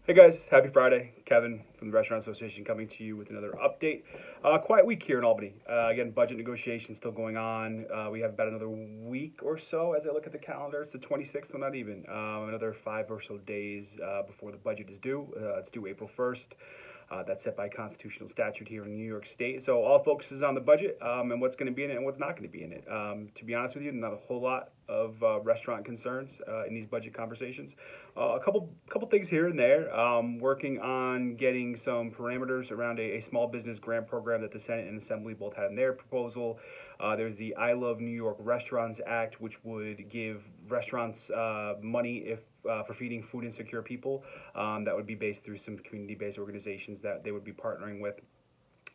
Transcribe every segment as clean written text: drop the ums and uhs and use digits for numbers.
Hey guys, happy Friday. Kevin from the Restaurant Association coming to you with another update. Quiet week here in Albany. Again, budget negotiations still going on. We have about another week or so as I look at the calendar. It's the 26th, well, not even. Another 5 or so days before the budget is due. It's due April 1st. That's set by constitutional statute here in New York State. So all focus is on the budget and what's going to be in it and what's not going to be in it. To be honest with you, not a whole lot of restaurant concerns in these budget conversations. A couple things here and there. Working on getting some parameters around a small business grant program that the Senate and Assembly both had in their proposal. There's the I Love New York Restaurants Act, which would give restaurants money if for feeding food insecure people. That would be based through some community-based organizations that they would be partnering with.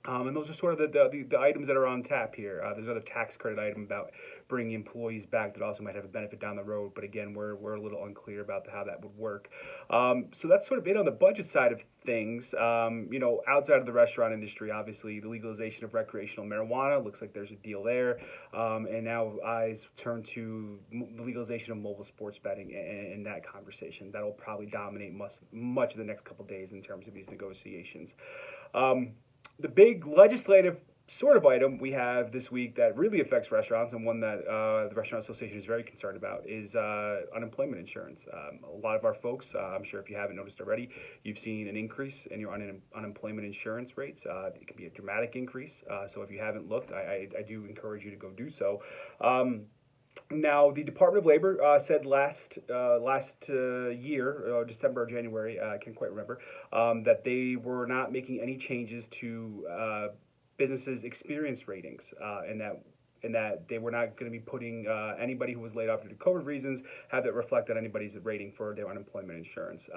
And those are sort of the items that are on tap here. There's another tax credit item about bringing employees back that also might have a benefit down the road. But again, we're a little unclear about how that would work. So that's sort of it on the budget side of things. Outside of the restaurant industry, obviously, the legalization of recreational marijuana looks like there's a deal there. And now eyes turn to the legalization of mobile sports betting in that conversation. That'll probably dominate much of the next couple days in terms of these negotiations. The big legislative sort of item we have this week that really affects restaurants and one that the Restaurant Association is very concerned about is unemployment insurance. A lot of our folks, I'm sure if you haven't noticed already, you've seen an increase in your unemployment insurance rates. It can be a dramatic increase. So if you haven't looked, I do encourage you to go do so. Now, the Department of Labor said last year, December or January, I can't quite remember, that they were not making any changes to businesses' experience ratings, and that they were not going to be putting anybody who was laid off due to COVID reasons have that reflect on anybody's rating for their unemployment insurance.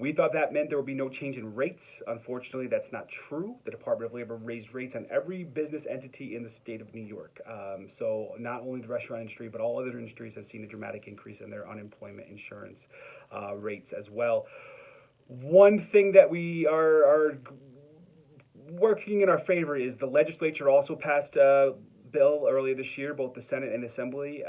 We thought that meant there would be no change in rates. Unfortunately, that's not true. The Department of Labor raised rates on every business entity in the state of New York. So not only the restaurant industry, but all other industries have seen a dramatic increase in their unemployment insurance rates as well. One thing that we are working in our favor is the legislature also passed a bill earlier this year, both the Senate and Assembly,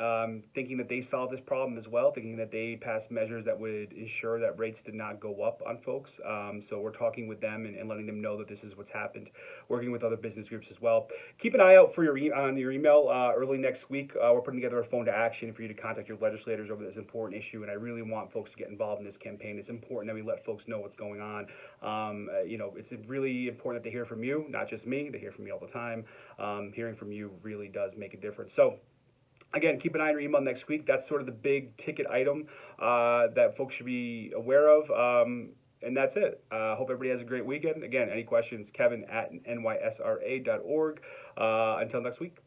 thinking that they solved this problem as well, thinking that they passed measures that would ensure that rates did not go up on folks. So we're talking with them and letting them know that this is what's happened, working with other business groups as well. Keep an eye out for your email early next week. We're putting together a phone to action for you to contact your legislators over this important issue, and I really want folks to get involved in this campaign. It's important that we let folks know what's going on. It's really important that they hear from you, not just me. They hear from me all the time. Hearing from you really does make a difference. So again, keep an eye on your email next week. That's sort of the big ticket item that folks should be aware of. And that's it. Hope everybody has a great weekend. Again, any questions, Kevin at NYSRA.org. Until next week.